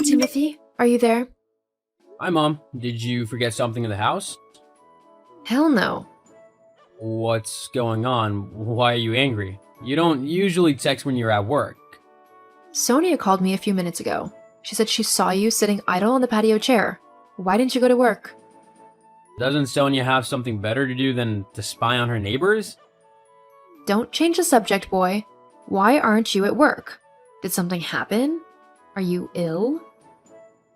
Timothy, are you there? Hi, Mom. Did you forget something in the house? Hell no. What's going on? Why are you angry? You don't usually text when you're at work. Sonia called me a few minutes ago. She said she saw you sitting idle on the patio chair. Why didn't you go to work? Doesn't Sonia have something better to do than to spy on her neighbors? Don't change the subject, boy. Why aren't you at work? Did something happen? Are you ill?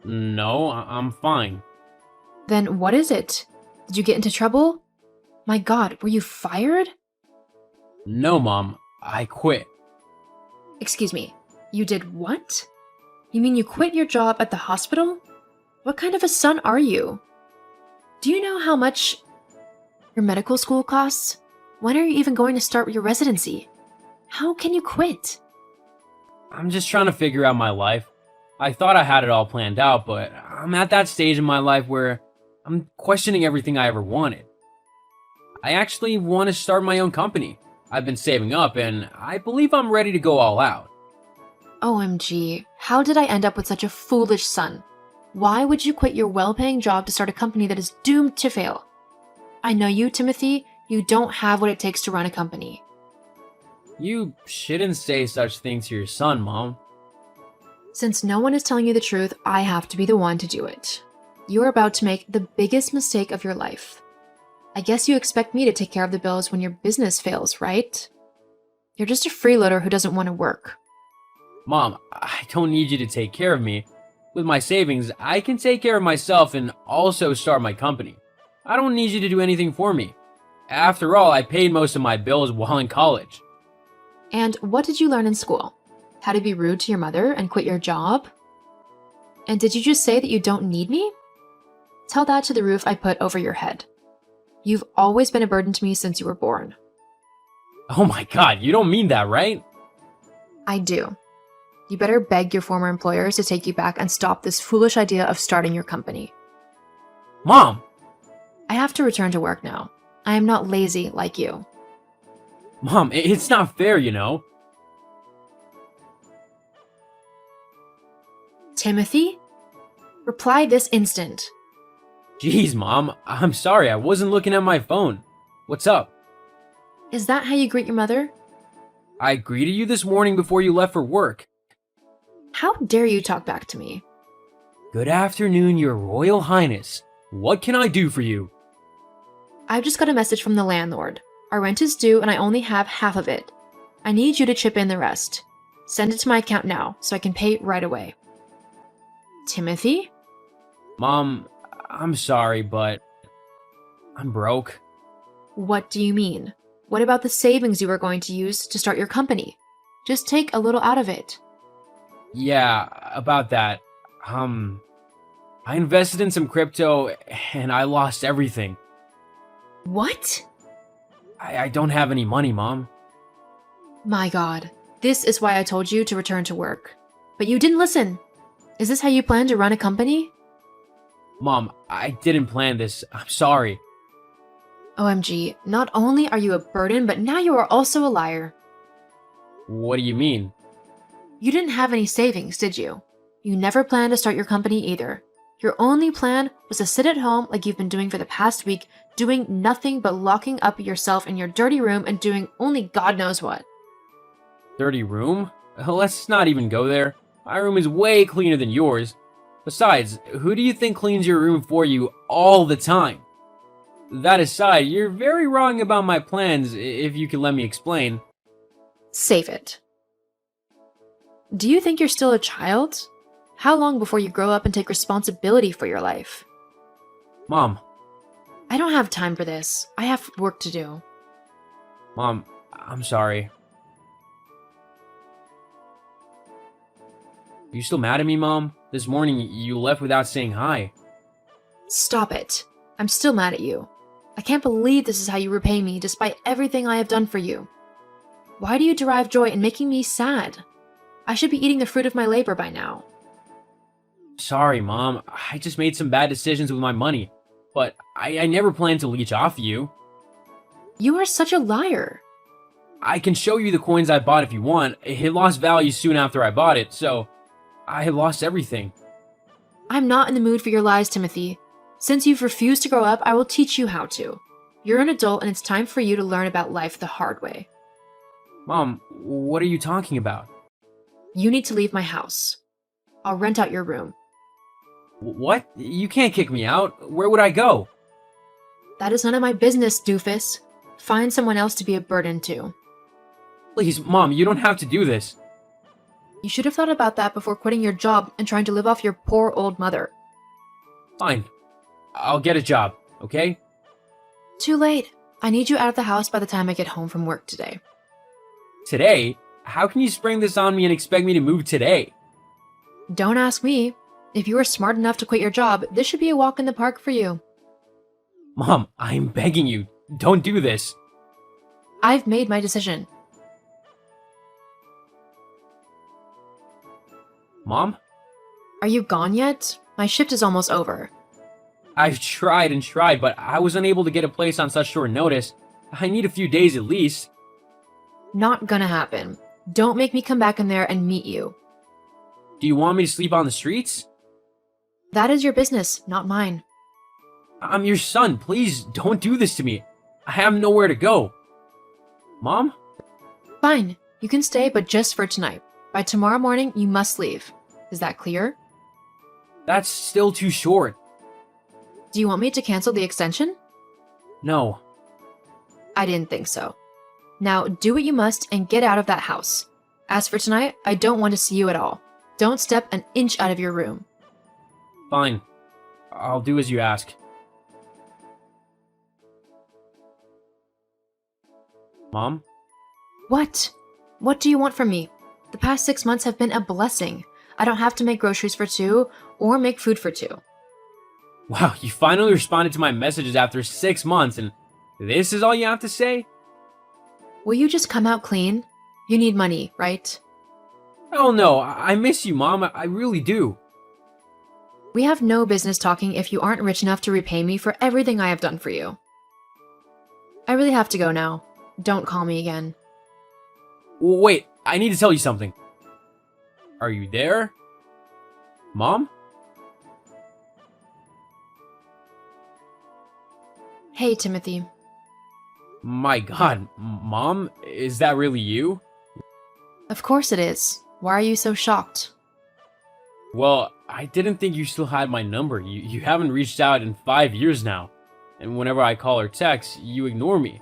No, I'm fine. Then what is it? Did you get into trouble? My god, were you fired? No, Mom. I quit. Excuse me, you did what? You mean you quit your job at the hospital? What kind of a son are you? Do you know how much your medical school costs? When are you even going to start your residency? How can you quit? I'm just trying to figure out my life. I thought I had it all planned out, but I'm at that stage in my life where I'm questioning everything I ever wanted. I actually want to start my own company. I've been saving up, and I believe I'm ready to go all out. OMG, how did I end up with such a foolish son? Why would you quit your well-paying job to start a company that is doomed to fail? I know you, Timothy, you don't have what it takes to run a company. You shouldn't say such things to your son, Mom. Since no one is telling you the truth, I have to be the one to do it. You are about to make the biggest mistake of your life. I guess you expect me to take care of the bills when your business fails, right? You're just a freeloader who doesn't want to work. Mom, I don't need you to take care of me. With my savings, I can take care of myself and also start my company. I don't need you to do anything for me. After all, I paid most of my bills while in college. And what did you learn in school? How to be rude to your mother and quit your job? And did you just say that you don't need me? Tell that to the roof I put over your head. You've always been a burden to me since you were born. Oh my god, you don't mean that, right? I do. You better beg your former employers to take you back and stop this foolish idea of starting your company. Mom! I have to return to work now. I am not lazy like you. Mom, it's not fair, you know. Timothy? Reply this instant. Jeez, Mom, I'm sorry, I wasn't looking at my phone. What's up? Is that how you greet your mother? I greeted you this morning before you left for work. How dare you talk back to me? Good afternoon, Your Royal Highness. What can I do for you? I've just got a message from the landlord. Our rent is due and I only have half of it. I need you to chip in the rest. Send it to my account now so I can pay it right away. Timothy? Mom, I'm sorry, but I'm broke. What do you mean? What about the savings you were going to use to start your company? Just take a little out of it. Yeah, about that. I invested in some crypto and I lost everything. What? I don't have any money, Mom. My god, this is why I told you to return to work. But you didn't listen. Is this how you plan to run a company? Mom, I didn't plan this. I'm sorry. OMG, not only are you a burden, but now you are also a liar. What do you mean? You didn't have any savings, did you? You never planned to start your company either. Your only plan was to sit at home like you've been doing for the past week, doing nothing but locking up yourself in your dirty room and doing only God knows what. Dirty room? Let's not even go there. My room is way cleaner than yours. Besides, who do you think cleans your room for you all the time? That aside, you're very wrong about my plans, if you can let me explain. Save it. Do you think you're still a child? How long before you grow up and take responsibility for your life? Mom. I don't have time for this. I have work to do. Mom, I'm sorry. Are you still mad at me, Mom? This morning, you left without saying hi. Stop it. I'm still mad at you. I can't believe this is how you repay me despite everything I have done for you. Why do you derive joy in making me sad? I should be eating the fruit of my labor by now. Sorry, Mom. I just made some bad decisions with my money. But I never planned to leech off you. You are such a liar. I can show you the coins I bought if you want. It lost value soon after I bought it, so I lost everything. I'm not in the mood for your lies, Timothy. Since you've refused to grow up, I will teach you how to. You're an adult and it's time for you to learn about life the hard way. Mom, what are you talking about? You need to leave my house. I'll rent out your room. What? You can't kick me out. Where would I go? That is none of my business, doofus. Find someone else to be a burden to. Please, Mom, you don't have to do this. You should have thought about that before quitting your job and trying to live off your poor old mother. Fine. I'll get a job, okay? Too late. I need you out of the house by the time I get home from work today. Today? How can you spring this on me and expect me to move today? Don't ask me. If you are smart enough to quit your job, this should be a walk in the park for you. Mom, I'm begging you. Don't do this. I've made my decision. Mom? Are you gone yet? My shift is almost over. I've tried and tried, but I was unable to get a place on such short notice. I need a few days at least. Not gonna happen. Don't make me come back in there and meet you. Do you want me to sleep on the streets? That is your business, not mine. I'm your son. Please don't do this to me. I have nowhere to go. Mom? Fine, you can stay, but just for tonight. By tomorrow morning, you must leave. Is that clear? That's still too short. Do you want me to cancel the extension? No. I didn't think so. Now, do what you must and get out of that house. As for tonight, I don't want to see you at all. Don't step an inch out of your room. Fine. I'll do as you ask. Mom? What? What do you want from me? The past 6 months have been a blessing. I don't have to make groceries for two or make food for two. Wow, you finally responded to my messages after 6 months, and this is all you have to say? Will you just come out clean? You need money, right? Oh no, I miss you, Mom. I really do. We have no business talking if you aren't rich enough to repay me for everything I have done for you. I really have to go now. Don't call me again. Wait, I need to tell you something. Are you there? Mom? Hey, Timothy. My God, Mom, is that really you? Of course it is. Why are you so shocked? Well, I didn't think you still had my number. You haven't reached out in 5 years now. And whenever I call or text, you ignore me.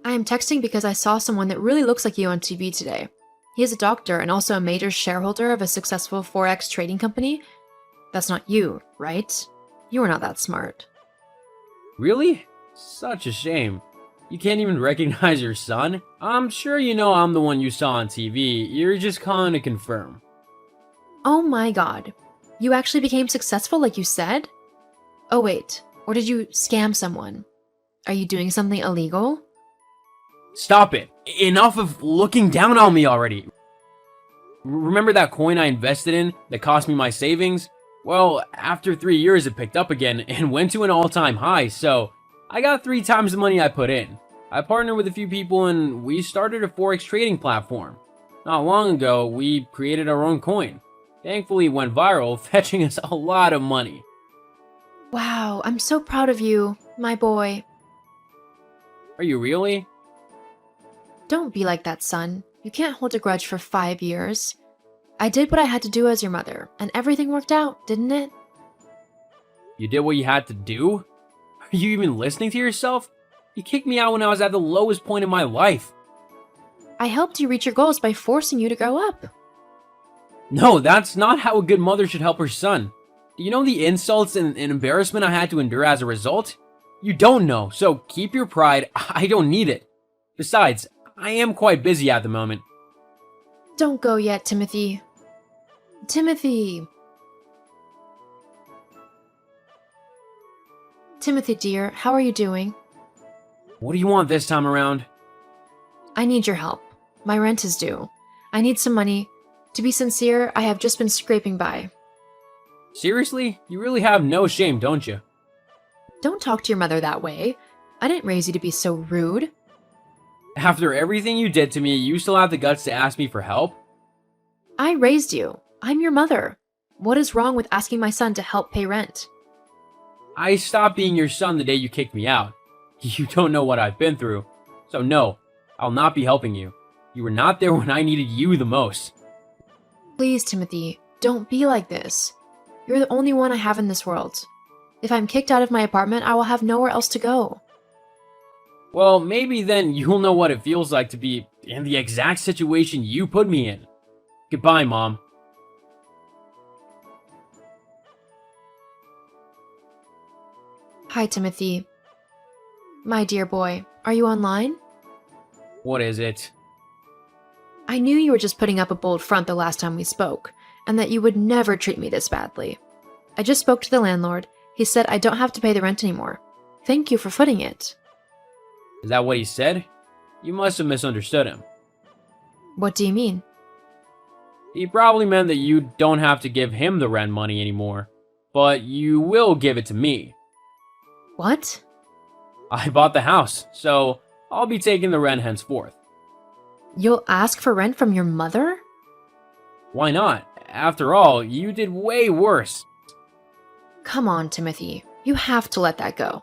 I am texting because I saw someone that really looks like you on TV today. He is a doctor and also a major shareholder of a successful Forex trading company. That's not you, right? You are not that smart. Really? Such a shame. You can't even recognize your son? I'm sure you know I'm the one you saw on TV. You're just calling to confirm. Oh my god. You actually became successful like you said? Oh wait, or did you scam someone? Are you doing something illegal? Stop it. Enough of looking down on me already. Remember that coin I invested in that cost me my savings? Well, after 3 years it picked up again and went to an all-time high, so I got 3 times the money I put in. I partnered with a few people and we started a Forex trading platform. Not long ago, we created our own coin. Thankfully, it went viral, fetching us a lot of money. Wow, I'm so proud of you, my boy. Are you really? Don't be like that, son. You can't hold a grudge for 5 years. I did what I had to do as your mother, and everything worked out, didn't it? You did what you had to do? Are you even listening to yourself? You kicked me out when I was at the lowest point in my life. I helped you reach your goals by forcing you to grow up. No, that's not how a good mother should help her son. Do you know the insults and embarrassment I had to endure as a result? You don't know, so keep your pride. I don't need it. Besides, I am quite busy at the moment. Don't go yet, Timothy. Timothy! Timothy, dear, how are you doing? What do you want this time around? I need your help. My rent is due. I need some money. To be sincere, I have just been scraping by. Seriously? You really have no shame, don't you? Don't talk to your mother that way. I didn't raise you to be so rude. After everything you did to me, you still have the guts to ask me for help? I raised you. I'm your mother. What is wrong with asking my son to help pay rent? I stopped being your son the day you kicked me out. You don't know what I've been through. So no, I'll not be helping you. You were not there when I needed you the most. Please, Timothy, don't be like this. You're the only one I have in this world. If I'm kicked out of my apartment, I will have nowhere else to go. Well, maybe then you'll know what it feels like to be in the exact situation you put me in. Goodbye, Mom. Hi, Timothy. My dear boy, are you online? What is it? I knew you were just putting up a bold front the last time we spoke, and that you would never treat me this badly. I just spoke to the landlord. He said I don't have to pay the rent anymore. Thank you for footing it. Is that what he said? You must have misunderstood him. What do you mean? He probably meant that you don't have to give him the rent money anymore, but you will give it to me. What? I bought the house, so I'll be taking the rent henceforth. You'll ask for rent from your mother? Why not? After all, you did way worse. Come on, Timothy. You have to let that go.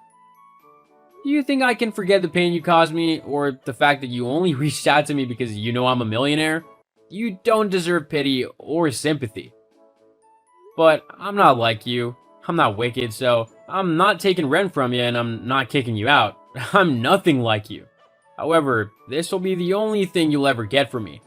Do you think I can forget the pain you caused me, or the fact that you only reached out to me because you know I'm a millionaire? You don't deserve pity or sympathy. But I'm not like you. I'm not wicked, so I'm not taking rent from you and I'm not kicking you out. I'm nothing like you. However, this will be the only thing you'll ever get from me.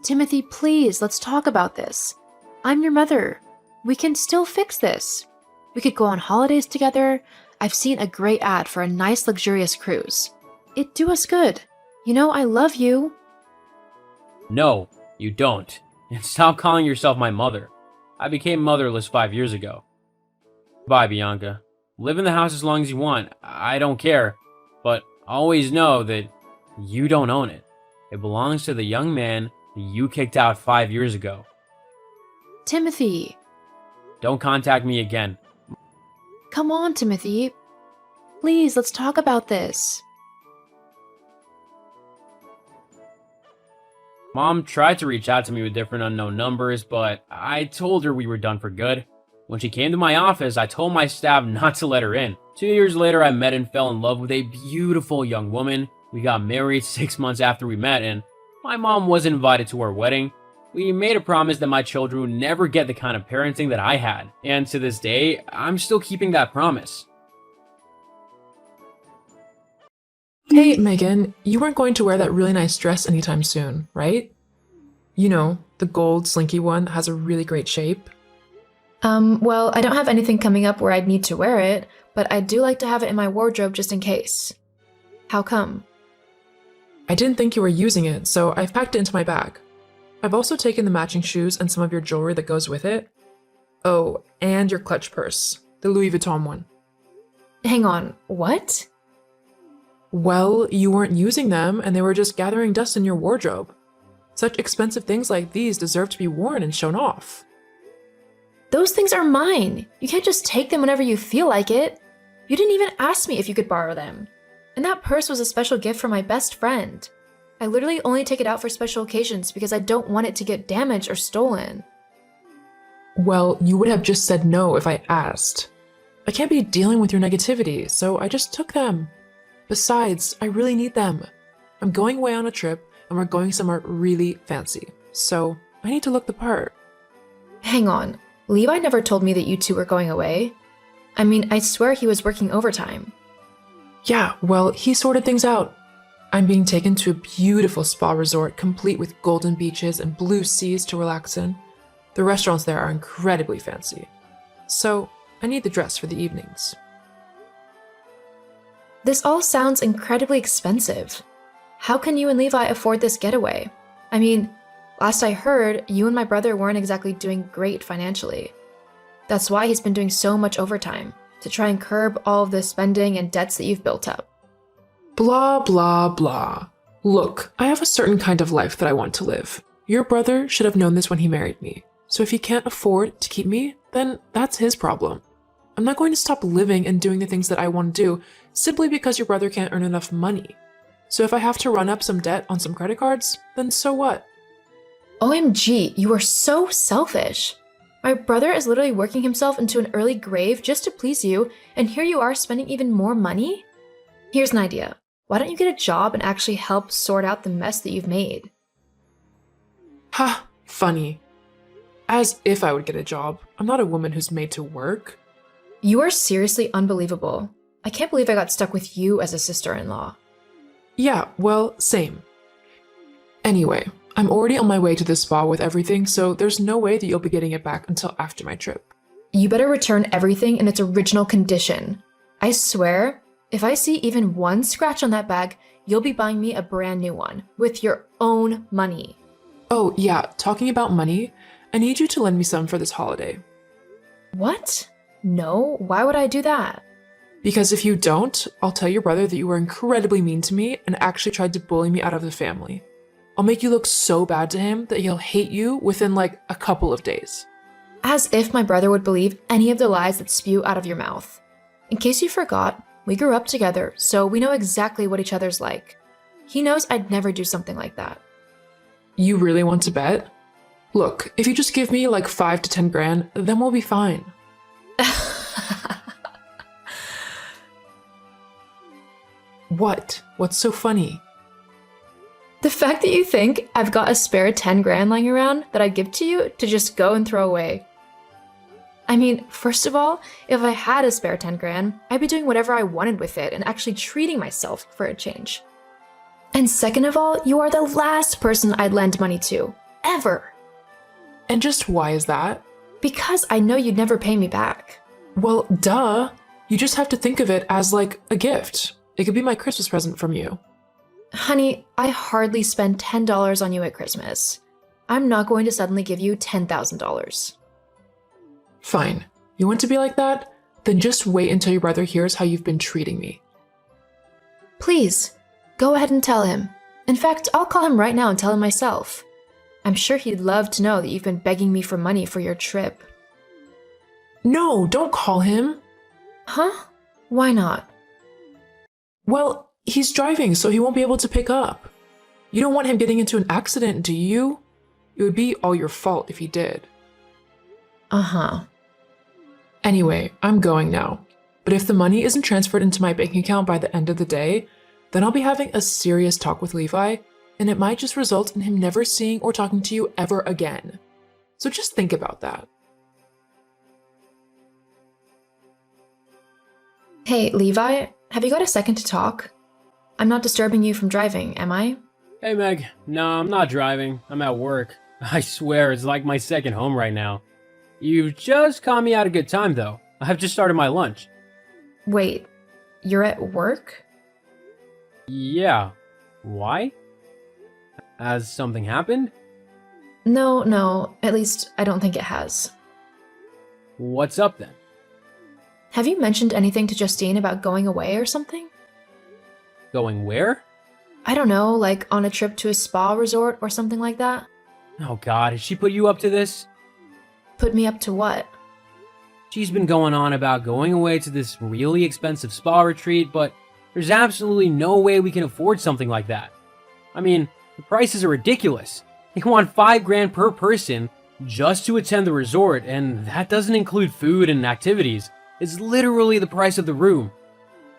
Timothy, please, let's talk about this. I'm your mother. We can still fix this. We could go on holidays together. I've seen a great ad for a nice luxurious cruise. It'd do us good. You know, I love you. No, you don't. And stop calling yourself my mother. I became motherless 5 years ago. Bye, Bianca. Live in the house as long as you want. I don't care. But always know that you don't own it. It belongs to the young man that you kicked out 5 years ago. Timothy. Don't contact me again. Come on, Timothy. Please, let's talk about this. Mom tried to reach out to me with different unknown numbers, but I told her we were done for good. When she came to my office, I told my staff not to let her in. 2 years later, I met and fell in love with a beautiful young woman. We got married 6 months after we met, and my mom wasn't invited to our wedding. We made a promise that my children would never get the kind of parenting that I had, and to this day, I'm still keeping that promise. Hey, Megan, you weren't going to wear that really nice dress anytime soon, right? You know, the gold slinky one that has a really great shape. Well, I don't have anything coming up where I'd need to wear it, but I do like to have it in my wardrobe just in case. How come? I didn't think you were using it, so I've packed it into my bag. I've also taken the matching shoes and some of your jewelry that goes with it. Oh, and your clutch purse, the Louis Vuitton one. Hang on, what? Well, you weren't using them and they were just gathering dust in your wardrobe. Such expensive things like these deserve to be worn and shown off. Those things are mine. You can't just take them whenever you feel like it. You didn't even ask me if you could borrow them. And that purse was a special gift from my best friend. I literally only take it out for special occasions because I don't want it to get damaged or stolen. Well, you would have just said no if I asked. I can't be dealing with your negativity, so I just took them. Besides, I really need them. I'm going away on a trip and we're going somewhere really fancy, so I need to look the part. Hang on, Levi never told me that you two were going away. I mean, I swear he was working overtime. Yeah, well, he sorted things out. I'm being taken to a beautiful spa resort complete with golden beaches and blue seas to relax in. The restaurants there are incredibly fancy. So, I need the dress for the evenings. This all sounds incredibly expensive. How can you and Levi afford this getaway? I mean, last I heard, you and my brother weren't exactly doing great financially. That's why he's been doing so much overtime, to try and curb all of the spending and debts that you've built up. Blah, blah, blah. Look, I have a certain kind of life that I want to live. Your brother should have known this when he married me. So if he can't afford to keep me, then that's his problem. I'm not going to stop living and doing the things that I want to do simply because your brother can't earn enough money. So if I have to run up some debt on some credit cards, then so what? OMG, you are so selfish. My brother is literally working himself into an early grave just to please you, and here you are spending even more money? Here's an idea. Why don't you get a job and actually help sort out the mess that you've made? Ha, funny. As if I would get a job. I'm not a woman who's made to work. You are seriously unbelievable. I can't believe I got stuck with you as a sister-in-law. Yeah, well, same. Anyway, I'm already on my way to the spa with everything, so there's no way that you'll be getting it back until after my trip. You better return everything in its original condition. I swear, if I see even one scratch on that bag, you'll be buying me a brand new one with your own money. Oh, yeah, talking about money, I need you to lend me some for this holiday. What? No, why would I do that? Because if you don't, I'll tell your brother that you were incredibly mean to me and actually tried to bully me out of the family. I'll make you look so bad to him that he'll hate you within like a couple of days. As if my brother would believe any of the lies that spew out of your mouth. In case you forgot, we grew up together, so we know exactly what each other's like. He knows I'd never do something like that. You really want to bet? Look, if you just give me like 5 to 10 grand, then we'll be fine. What? What's so funny? The fact that you think I've got a spare 10 grand lying around that I'd give to you to just go and throw away. I mean, first of all, if I had a spare 10 grand, I'd be doing whatever I wanted with it and actually treating myself for a change. And second of all, you are the last person I'd lend money to. Ever. And just why is that? Because I know you'd never pay me back. Well, duh. You just have to think of it as like a gift. It could be my Christmas present from you. Honey, I hardly spend $10 on you at Christmas. I'm not going to suddenly give you $10,000. Fine. You want to be like that? Then just wait until your brother hears how you've been treating me. Please, go ahead and tell him. In fact, I'll call him right now and tell him myself. I'm sure he'd love to know that you've been begging me for money for your trip. No, don't call him. Huh? Why not? Well, he's driving, so he won't be able to pick up. You don't want him getting into an accident, do you? It would be all your fault if he did. Uh-huh. Anyway, I'm going now. But if the money isn't transferred into my bank account by the end of the day, then I'll be having a serious talk with Levi, and it might just result in him never seeing or talking to you ever again. So just think about that. Hey, Levi, have you got a second to talk? I'm not disturbing you from driving, am I? Hey, Meg. No, I'm not driving. I'm at work. I swear, it's like my second home right now. You just caught me at a good time, though. I've just started my lunch. Wait, you're at work? Yeah. Why? Has something happened? No, at least I don't think it has. What's up then? Have you mentioned anything to Justine about going away or something? Going where? I don't know, like on a trip to a spa resort or something like that? Oh god, has she put you up to this? Put me up to what? She's been going on about going away to this really expensive spa retreat, but there's absolutely no way we can afford something like that. I mean, the prices are ridiculous. They want 5 grand per person just to attend the resort, and that doesn't include food and activities. It's literally the price of the room.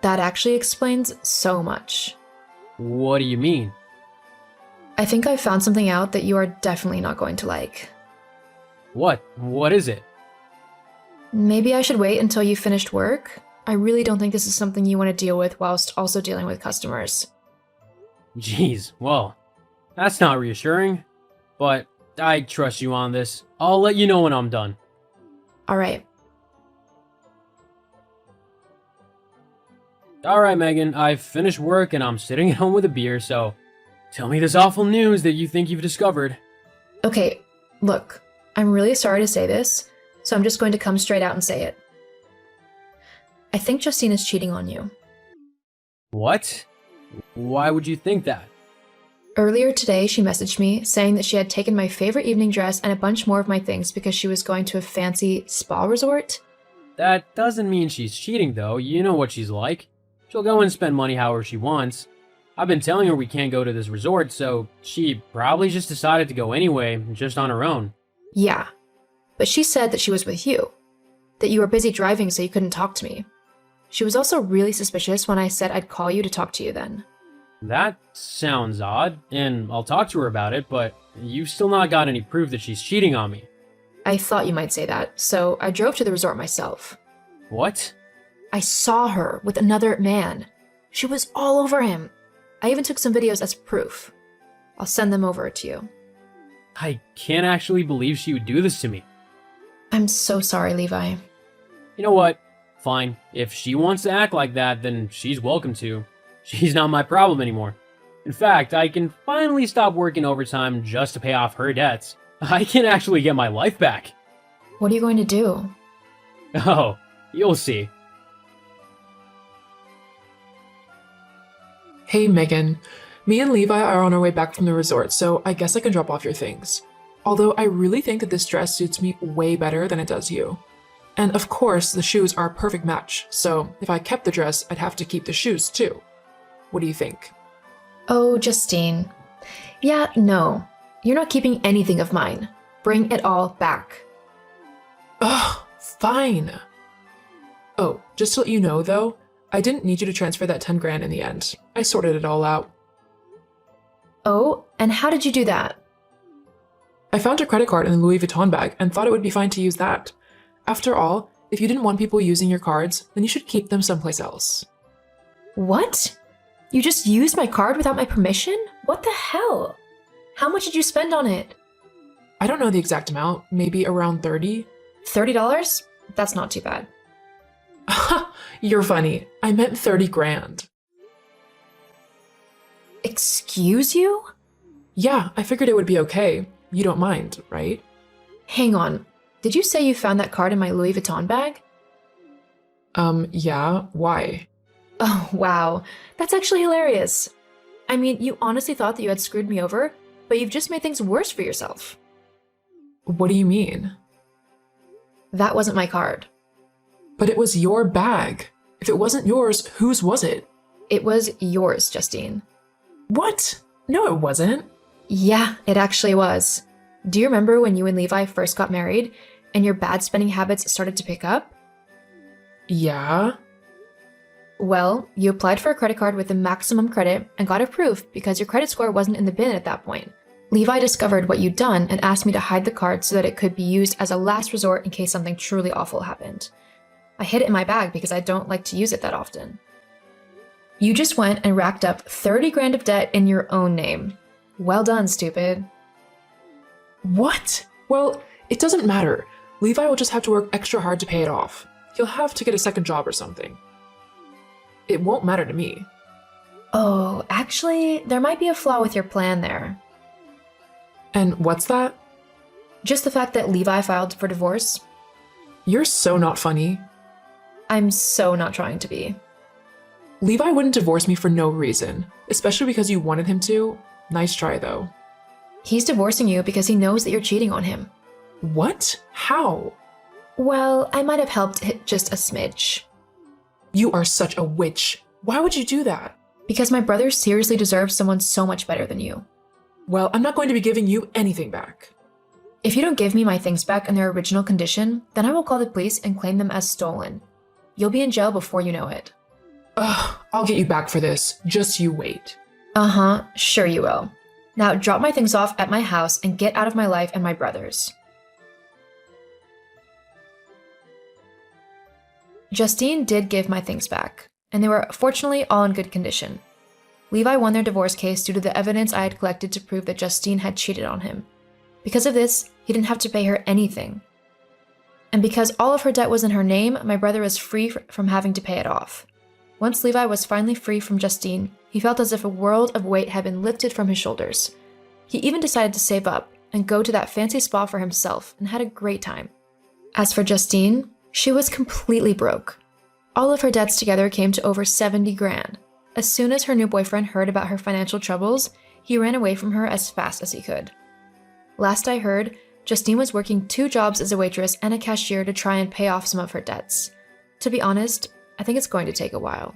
That actually explains so much. What do you mean? I think I found something out that you are definitely not going to like. What? What is it? Maybe I should wait until you finished work? I really don't think this is something you want to deal with whilst also dealing with customers. Jeez, well, that's not reassuring. But I trust you on this. I'll let you know when I'm done. Alright. Alright, Megan, I've finished work and I'm sitting at home with a beer, so tell me this awful news that you think you've discovered. Okay, look, I'm really sorry to say this, so I'm just going to come straight out and say it. I think Justine is cheating on you. What? Why would you think that? Earlier today, she messaged me saying that she had taken my favorite evening dress and a bunch more of my things because she was going to a fancy spa resort. That doesn't mean she's cheating, though. You know what she's like. She'll go and spend money however she wants. I've been telling her we can't go to this resort, so she probably just decided to go anyway, just on her own. Yeah, but she said that she was with you, that you were busy driving so you couldn't talk to me. She was also really suspicious when I said I'd call you to talk to you then. That sounds odd, and I'll talk to her about it, but you've still not got any proof that she's cheating on me. I thought you might say that, so I drove to the resort myself. What? I saw her with another man. She was all over him. I even took some videos as proof. I'll send them over to you. I can't actually believe she would do this to me. I'm so sorry, Levi. You know what? Fine. If she wants to act like that, then she's welcome to. She's not my problem anymore. In fact, I can finally stop working overtime just to pay off her debts. I can actually get my life back. What are you going to do? Oh, you'll see. Hey, Megan. Me and Levi are on our way back from the resort, so I guess I can drop off your things. Although I really think that this dress suits me way better than it does you. And of course, the shoes are a perfect match, so if I kept the dress, I'd have to keep the shoes too. What do you think? Oh, Justine. Yeah, no. You're not keeping anything of mine. Bring it all back. Ugh, fine. Oh, just to let you know though, I didn't need you to transfer that 10 grand in the end. I sorted it all out. Oh, and how did you do that? I found a credit card in the Louis Vuitton bag and thought it would be fine to use that. After all, if you didn't want people using your cards, then you should keep them someplace else. What? You just used my card without my permission? What the hell? How much did you spend on it? I don't know the exact amount, maybe around 30. $30? That's not too bad. You're funny. I meant 30 grand. Excuse you? Yeah, I figured it would be okay. You don't mind, right? Hang on. Did you say you found that card in my Louis Vuitton bag? Yeah, why? Oh, wow. That's actually hilarious. I mean, you honestly thought that you had screwed me over, but you've just made things worse for yourself. What do you mean? That wasn't my card. But it was your bag. If it wasn't yours, whose was it? It was yours, Justine. What? No, it wasn't. Yeah, it actually was. Do you remember when you and Levi first got married and your bad spending habits started to pick up? Yeah. Well, you applied for a credit card with the maximum credit and got approved because your credit score wasn't in the bin at that point. Levi discovered what you'd done and asked me to hide the card so that it could be used as a last resort in case something truly awful happened. I hid it in my bag because I don't like to use it that often. You just went and racked up 30 grand of debt in your own name. Well done, stupid. What? Well, it doesn't matter. Levi will just have to work extra hard to pay it off. He'll have to get a second job or something. It won't matter to me. Oh, actually, there might be a flaw with your plan there. And what's that? Just the fact that Levi filed for divorce. You're so not funny. I'm so not trying to be. Levi wouldn't divorce me for no reason, especially because you wanted him to. Nice try, though. He's divorcing you because he knows that you're cheating on him. What? How? Well, I might have helped just a smidge. You are such a witch. Why would you do that? Because my brother seriously deserves someone so much better than you. Well, I'm not going to be giving you anything back. If you don't give me my things back in their original condition, then I will call the police and claim them as stolen. You'll be in jail before you know it. Ugh, I'll get you back for this. Just you wait. Uh-huh, sure you will. Now drop my things off at my house and get out of my life and my brother's. Justine did give my things back, and they were fortunately all in good condition. Levi won their divorce case due to the evidence I had collected to prove that Justine had cheated on him. Because of this, he didn't have to pay her anything. And because all of her debt was in her name, my brother was free from having to pay it off. Once Levi was finally free from Justine, he felt as if a world of weight had been lifted from his shoulders. He even decided to save up and go to that fancy spa for himself and had a great time. As for Justine, she was completely broke. All of her debts together came to over 70 grand. As soon as her new boyfriend heard about her financial troubles, he ran away from her as fast as he could. Last I heard, Justine was working 2 jobs as a waitress and a cashier to try and pay off some of her debts. To be honest, I think it's going to take a while.